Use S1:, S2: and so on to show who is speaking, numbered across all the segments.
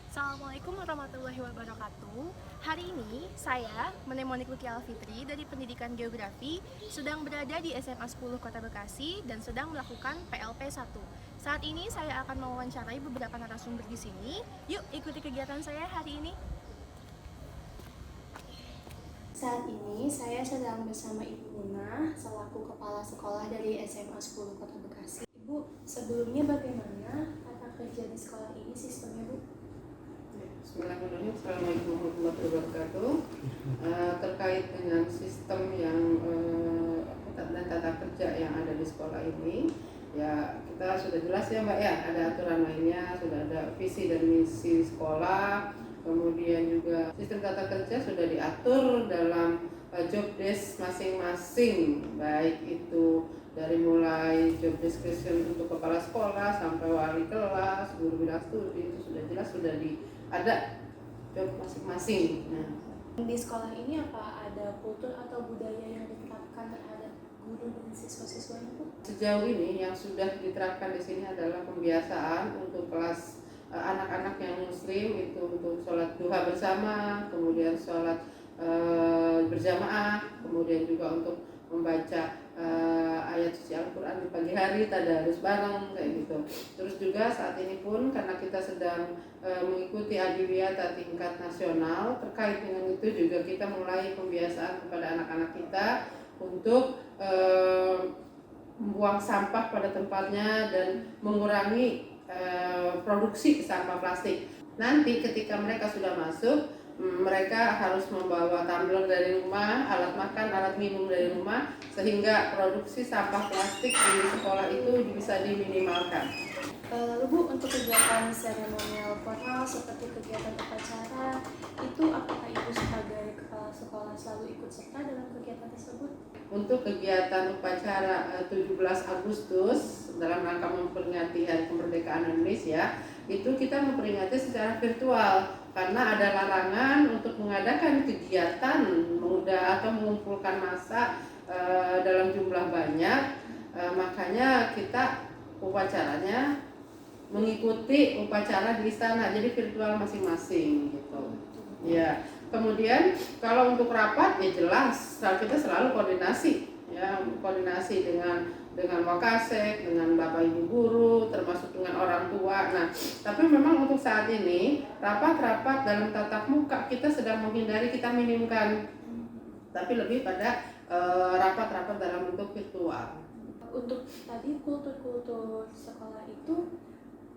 S1: Assalamualaikum warahmatullahi wabarakatuh. Hari ini saya, Mnemonik Luki Alfitri dari Pendidikan Geografi, sedang berada di SMA 10 Kota Bekasi dan sedang melakukan PLP 1. Saat ini saya akan mewawancarai beberapa narasumber di sini. Yuk ikuti kegiatan saya hari ini. Saat ini saya sedang bersama Ibu Una selaku Kepala Sekolah dari SMA 10 Kota Bekasi. Ibu, sebelumnya bagaimana tata kerja di sekolah ini sistemnya, Bu?
S2: Bismillahirrahmanirrahim. Assalamualaikum warahmatullahi wabarakatuh. Terkait dengan sistem yang dan tata kerja yang ada di sekolah ini, ya kita sudah jelas ya Mbak ya, ada aturan mainnya, sudah ada visi dan misi sekolah, kemudian juga sistem tata kerja sudah diatur dalam job desk masing-masing, baik itu dari mulai job description untuk kepala sekolah sampai wali kelas, guru bidang studi, itu sudah jelas, sudah ada job masing-masing. Nah,
S1: di sekolah ini apa ada kultur atau budaya yang diterapkan terhadap guru dan siswa-siswanya, Bu?
S2: sejauh ini yang sudah diterapkan di sini adalah pembiasaan untuk kelas anak-anak yang muslim itu untuk sholat duha bersama, kemudian sholat berjamaah, kemudian juga untuk membaca ayat suci Al-Quran di pagi hari, tadarus bareng kayak gitu. Terus juga saat ini pun karena kita sedang mengikuti Adiwiyata tingkat nasional, terkait dengan itu juga kita mulai pembiasaan kepada anak-anak kita untuk membuang sampah pada tempatnya dan mengurangi produksi sampah plastik. Nanti ketika mereka sudah masuk, mereka harus membawa tumbler dari rumah, alat makan, alat minum dari rumah, sehingga produksi sampah plastik di sekolah itu bisa diminimalkan.
S1: Lalu Bu, untuk kegiatan seremonial formal seperti kegiatan upacara, itu apakah Ibu sebagai kepala sekolah selalu ikut serta dalam kegiatan tersebut?
S2: Untuk kegiatan upacara 17 Agustus dalam rangka memperingati Hari Kemerdekaan Indonesia, itu kita memperingati secara virtual karena ada larangan untuk mengadakan kegiatan muda atau mengumpulkan massa dalam jumlah banyak, makanya kita upacaranya mengikuti upacara di istana, jadi virtual masing-masing gitu. Ya, kemudian kalau untuk rapat ya jelas kita selalu koordinasi, ya koordinasi dengan Wakasek, dengan Bapak Ibu guru, termasuk dengan orang tua. Nah, tapi memang untuk saat ini rapat-rapat dalam tatap muka kita sedang menghindari, kita minimkan, tapi lebih pada rapat-rapat dalam bentuk virtual.
S1: Untuk tadi kultur-kultur sekolah itu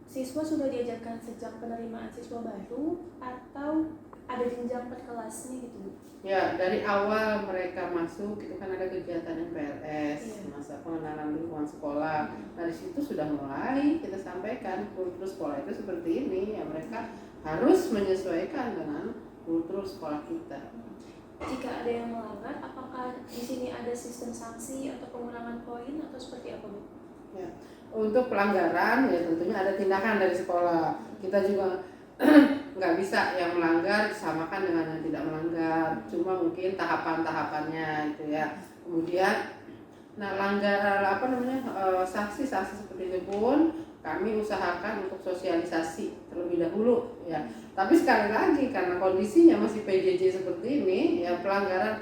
S1: siswa sudah diajarkan sejak penerimaan siswa baru atau ada jenjang per kelasnya gitu?
S2: Ya, dari awal mereka masuk itu kan ada kegiatan MPLS, masa pengenalan lingkungan sekolah. Nah, di situ sudah mulai kita sampaikan kultur sekolah itu seperti ini, ya mereka harus menyesuaikan dengan kultur sekolah kita.
S1: Jika ada yang melanggar, apakah di sini ada sistem sanksi atau pengurangan poin atau seperti apa, Bu?
S2: Ya, untuk pelanggaran ya tentunya ada tindakan dari sekolah. Kita juga nggak bisa yang melanggar disamakan dengan yang tidak melanggar, cuma mungkin tahapan-tahapannya itu ya. Kemudian langgar sanksi-sanksi seperti itu pun kami usahakan untuk sosialisasi terlebih dahulu ya. Tapi sekali lagi karena kondisinya masih PJJ seperti ini ya, pelanggaran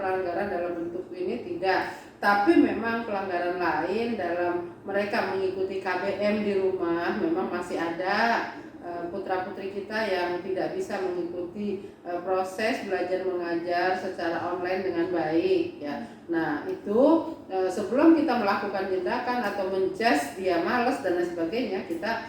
S2: dalam bentuk ini tidak. Tapi memang pelanggaran lain dalam mereka mengikuti KBM di rumah memang masih ada putra-putri kita yang tidak bisa mengikuti proses belajar mengajar secara online dengan baik ya. Nah, itu sebelum kita melakukan tindakan atau menjudge dia malas dan lain sebagainya, kita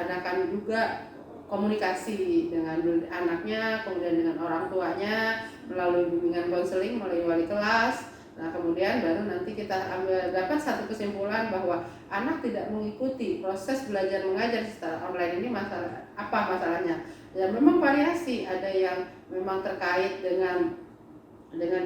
S2: adakan juga komunikasi dengan anaknya, kemudian dengan orang tuanya melalui bimbingan konseling, melalui wali kelas. Nah, kemudian baru nanti kita dapat satu kesimpulan bahwa anak tidak mengikuti proses belajar mengajar secara online ini masalahnya. Ya memang variasi, ada yang memang terkait dengan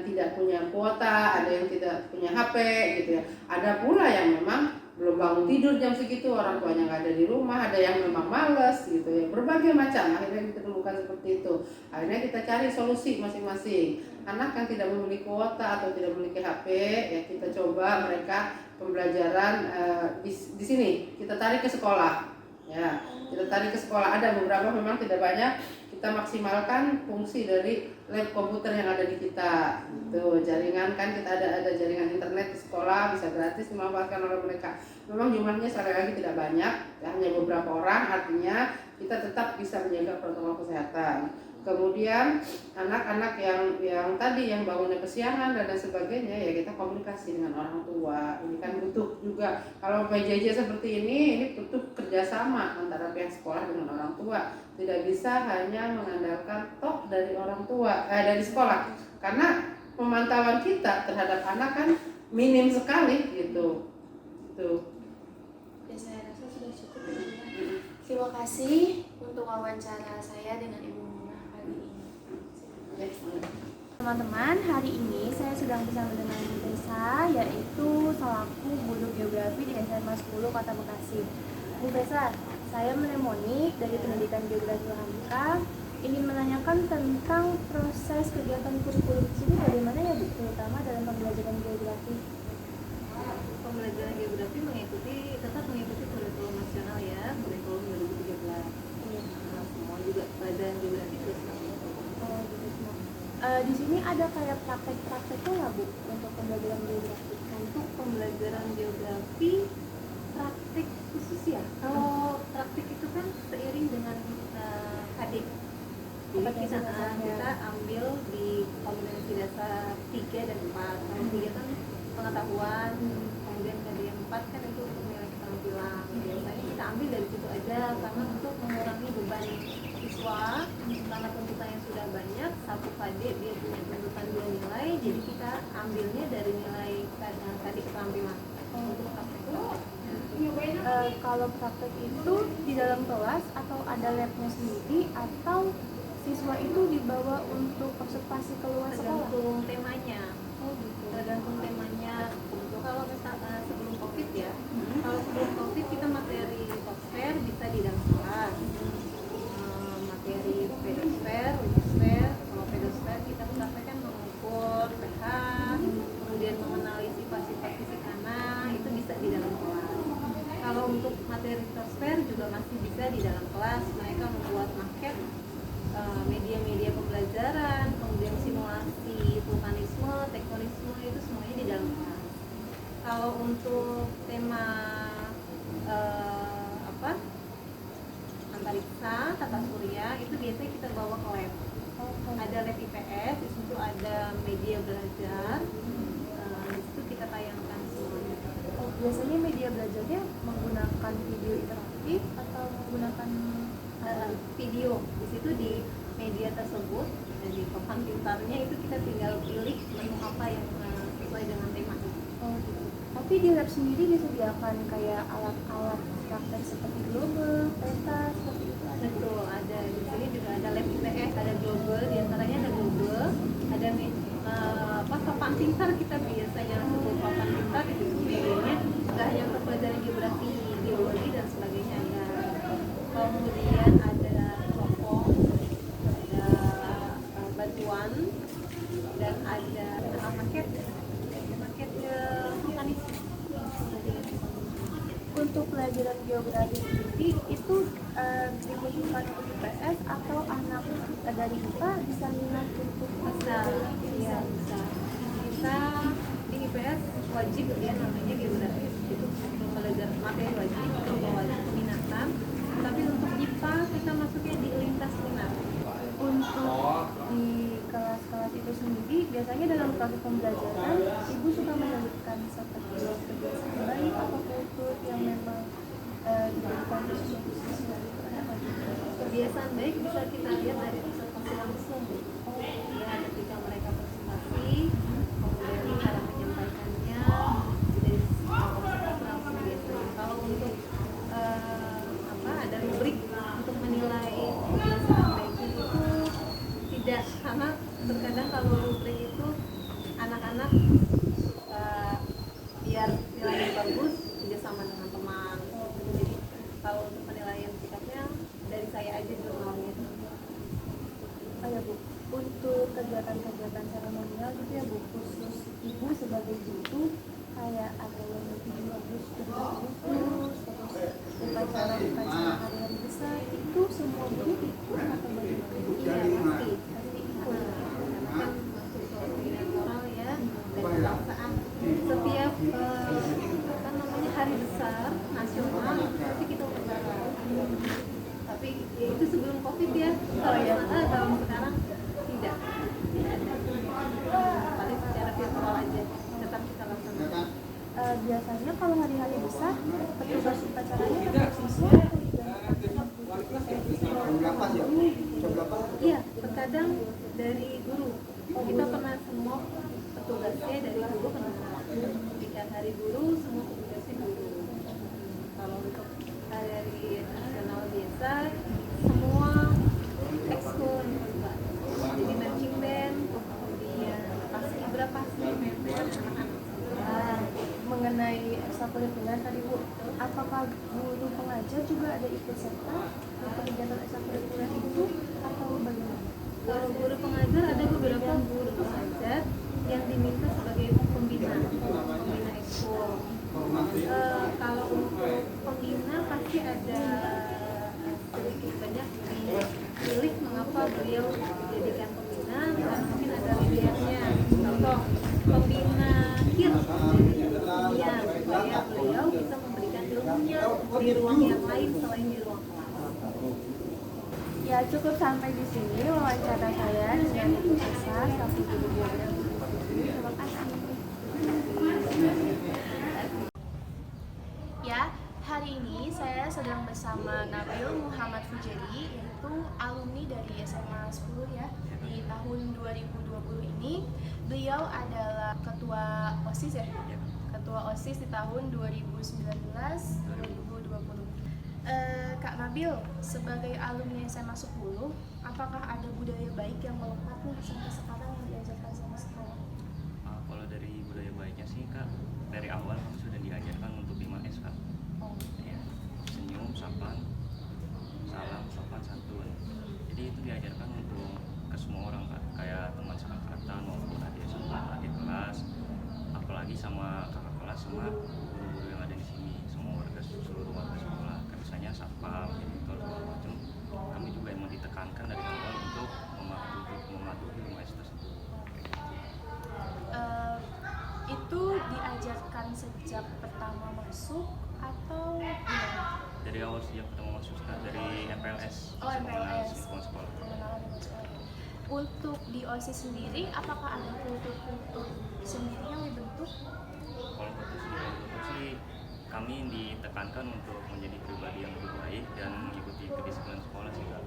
S2: tidak punya kuota, ada yang tidak punya HP gitu ya. Ada pula yang memang belum bangun tidur jam segitu, orang tuanya nggak ada di rumah, ada yang memang males gitu ya. Berbagai macam, akhirnya kita temukan seperti itu. Akhirnya kita cari solusi masing-masing. Anak yang tidak memiliki kuota atau tidak memiliki HP, ya kita coba mereka pembelajaran di sini kita tarik ke sekolah. Ya, kita tadi ke sekolah ada beberapa memang tidak banyak, kita maksimalkan fungsi dari lab komputer yang ada di kita. Tuh, jaringan kan kita ada jaringan internet di sekolah bisa gratis dimanfaatkan oleh mereka. Memang jumlahnya sekali lagi tidak banyak, hanya beberapa orang, artinya kita tetap bisa menjaga protokol kesehatan. Kemudian anak-anak yang tadi yang bangunnya kesiangan dan lain sebagainya, ya kita komunikasi dengan orang tua. Ini kan butuh juga, kalau PJJ seperti ini butuh kerjasama antara pihak sekolah dengan orang tua. Tidak bisa hanya mengandalkan tok dari orang tua, dari sekolah, karena pemantauan kita terhadap anak kan minim sekali gitu. Tuh.
S1: Ya, saya rasa sudah cukup ya, Bu. Terima kasih untuk wawancara saya dengan Ibu Munah kali ini. Teman-teman, hari ini saya sedang bersama dengan Bu Besa, yaitu selaku guru geografi di SMA 10 Kota Bekasi. Bu Besa, saya mnemonik dari Pendidikan Geografi Hamka ingin menanyakan tentang proses kegiatan kurikulum di sini bagaimana ya Bu, terutama dalam pembelajaran geografi.
S3: Pembelajaran geografi tetap mengikuti kurikulum nasional ya, kurikulum 2013. Nah, semua juga pelajaran geografi itu seperti itu.
S1: Oh, gitu semua. Di sini ada kayak praktek-prakteknya nggak Bu untuk pembelajaran geografi?
S3: Untuk pembelajaran geografi praktik khusus ya. Kalau praktik itu kan seiring dengan KD. Jadi kita ambil di kompetensi dasar 3 dan 4. Kalau 3 kan pengetahuan, kemudian KD yang 4 kan itu untuk nilai keterampilan. Biasanya kita ambil dari situ aja karena untuk mengurangi beban siswa, karena tuntutannya sudah banyak, satu KD dia punya tuntutan 2 nilai, jadi kita ambilnya dari nilai KD keterampilan. Untuk praktek
S1: Kalau praktek itu di dalam kelas atau ada labnya sendiri atau siswa itu dibawa untuk observasi keluar sekolah?
S3: tergantung temanya.
S1: Oh gitu.
S3: Tergantung temanya. Kalau misalnya sebelum COVID ya, kalau sebelum COVID kita materi software bisa di dalam kelas. Materi pedosfer, wigisfer. Kalau pedosfer kita praktekkan mengukur pH, kemudian mengenali sifat-sifat fisik tanah, itu bisa di dalam kelas. Kalau untuk materi transfer juga masih bisa di dalam kelas, mereka membuat maket media-media pembelajaran, kemudian simulasi vulkanisme, tektonisme, itu semuanya di dalam kelas. Kalau untuk tema antariksa, tata surya, itu biasanya kita bawa ke lab. Ada lab IPS, di situ ada media belajar, di situ kita tayangkan semuanya.
S1: Biasanya media belajarnya menggunakan video interaktif atau menggunakan
S3: video. Di situ di media tersebut, di papan pintarnya itu kita tinggal pilih menu apa yang sesuai dengan tema.
S1: Oh gitu. Tapi di lab sendiri disediakan kayak alat-alat praktek seperti global, peta, seperti itu ada.
S3: Betul, ada di sini juga ada lab IPS, ada global, diantaranya ada global, ada papan pintar kita biasanya sebut papan pintar itu videonya nggak hanya untuk pelajaran geografi, geologi dan sebagainya ya. Kemudian ada teropong, ada batuan, dan ada maket vulkanis.
S1: Untuk pelajaran geografi sendiri itu dikhususkan untuk IPS atau anak dari IPA bisa minat untuk
S3: Bisa, iya bisa. Kita di IPS wajib ya namanya geografi itu pelajaran materi wajib untuk wajib minatan. Tapi untuk IPA kita masuknya di lintas minat.
S1: Untuk di kelas-kelas itu sendiri biasanya dalam proses pembelajaran ibu suka menyebutkan seperti kebiasaan baik atau kultur yang memang diberikan khusus untuk siswa itu ada apa gitu?
S3: Kebiasaan baik bisa kita lihat dari presentasi langsung. Ya, ketika mereka presentasi, kemudian cara menyampaikannya dari presentasi langsung biasanya. Kalau untuk ada rubrik untuk menilai kebiasaan baiknya itu tidak, karena terkadang kalau rubrik itu anak-anak biar nilainya bagus tidak sama dengan teman. Jadi kalau untuk penilaian sikapnya dari saya aja jurnalnya.
S1: Oh ya Bu, untuk kegiatan-kegiatan seremonial gitu ya Bu, khusus ibu sebagai guru kayak ada yang lebih bagus terus upacara hari-hari besar itu semua guru ikut atau bagaimana?
S3: Iya pasti ikut. Karena kan masuk pembinaan moral ya dan kebangsaan. Setiap apa namanya hari besar nasional pasti kita upacara. Tapi itu sebelum COVID ya. Kalau sekarang tidak ada. Paling secara virtual aja tetap kita laksanakan.
S1: Biasanya kalau hari-hari besar petugas upacaranya tetap siswa atau
S3: Iya, terkadang dari guru. Kita pernah semua petugasnya dari guru pernah. Jika hari guru semua petugasnya guru. Kalau untuk hari nasional biasa semua ekskul juga. Jadi marching band, kemudian paskibra, member anak-anak.
S1: Mengenai ekstrakurikuler tadi Bu, apakah guru pengajar juga ada ikut serta dalam kegiatan ekstrakurikuler itu atau bagaimana?
S3: Kalau guru pengajar ada beberapa guru pengajar yang diminta sebagai pembina ekskul. Kalau untuk pembina pasti ada sedikit banyak dipilih mengapa beliau dijadikan pembina, karena mungkin ada lidianya. Contoh pembina KIR ya, supaya beliau bisa memberikan ilmunya di ruang yang lain selain di ruang kelas.
S1: Ya cukup sampai di sini wawancara saya dengan Ibu Esa, selaku guru geografi. Terima kasih. Ya, hari ini saya sedang bersama Nabil Muhammad Fujeri, yaitu alumni dari SMA 10 ya, di tahun 2020 ini. Beliau adalah ketua OSIS ya? Ketua OSIS di tahun 2019-2020. Kak Nabil, sebagai alumni SMA 10, apakah ada budaya baik yang melekat nih sampai sekarang yang diajarkan sama sekolah?
S4: Kalau dari budaya baiknya sih Kak, dari awal kami sudah diajarkan untuk 5S Kak. Ya, senyum, salam, sopan, santun. Jadi itu diajarkan untuk ke semua orang Kak, kayak teman seangkatan maupun adik kelas, apalagi sama kakak kelas sama guru-guru yang ada di sini, semua seluruh warga sekolah. Misalnya satpam, editor segala macam. Kami juga emang ditekankan dari awal untuk mematuhi 5S tersebut.
S1: Itu diajarkan sejak pertama masuk atau gimana?
S4: Dari awal sejak pertama masuk Kak, dari MPLS.
S1: Oh, MPLS.
S4: Sekolah.
S1: Pengenalan dengan sekolah. Untuk di OSIS sendiri, apakah ada kultur sendiri yang dibentuk?
S4: Kalau kultur sendiri sih kami ditekankan untuk menjadi pribadi yang lebih baik dan mengikuti kedisiplinan sekolah sih Kak.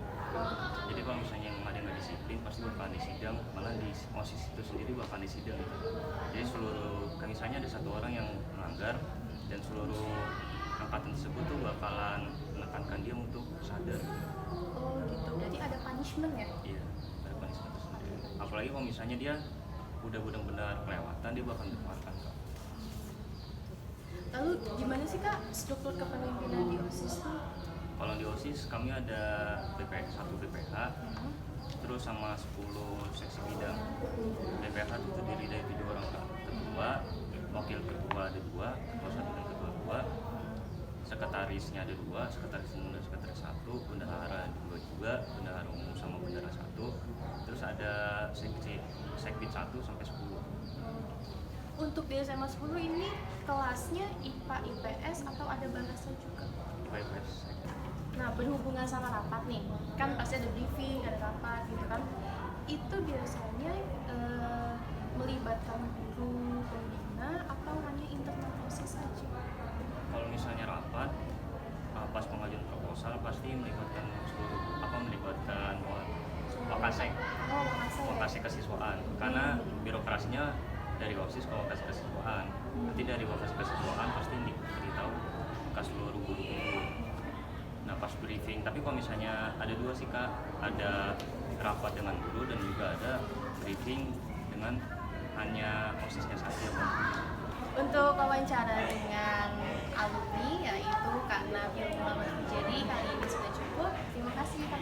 S4: Jadi kalau misalnya yang ada yang nggak disiplin pasti bakalan disidang, malah di OSIS itu sendiri bakalan disidang gitu. Jadi misalnya ada satu orang yang melanggar dan seluruh angkatan tersebut tuh bakalan menekankan dia untuk sadar.
S1: Oh gitu, berarti ada punishment ya?
S4: Iya, ada punishment tersendiri. Apalagi kalau misalnya dia udah benar-benar kelewatan, dia bakal dikeluarkan Kak.
S1: Lalu gimana sih Kak struktur kepemimpinan di OSIS tuh?
S4: Kalau di OSIS kami ada satu BPH, terus sama 10 seksi bidang. BPH itu terdiri dari 3 orang Kak. Ketua, wakil ketua ada 2, ketua 1 dan ketua 2. Sekretarisnya ada 2, sekretaris umum dan sekretaris 1, bendahara 2 juga, bendahara umum sama bendahara 1. Terus ada sekbid 1 sampai 10.
S1: Untuk di SMA 10 ini kelasnya IPA IPS atau ada bahasa juga?
S4: IPS.
S1: Nah, berhubungan sama rapat nih, kan pasti ada briefing, ada rapat gitu kan. Itu biasanya melibatkan guru, pembina, atau hanya internal OSIS saja?
S4: Kalau misalnya rapat, pas pengajuan proposal pasti melibatkan lokasi kesiswaan, karena birokrasinya dari OSIS ke lokasi kesiswaan. Nanti dari lokasi kesiswaan pasti diberitahu ke seluruh guru-guru. Nah pas briefing, tapi kalau misalnya ada 2 sih Kak, ada rapat dengan guru dan juga ada briefing dengan hanya OSISnya saja Kak.
S1: Untuk wawancara dengan alumni yaitu Kak Nabil Muhammad Fujeri kali ini sudah cukup. Terima kasih Kak.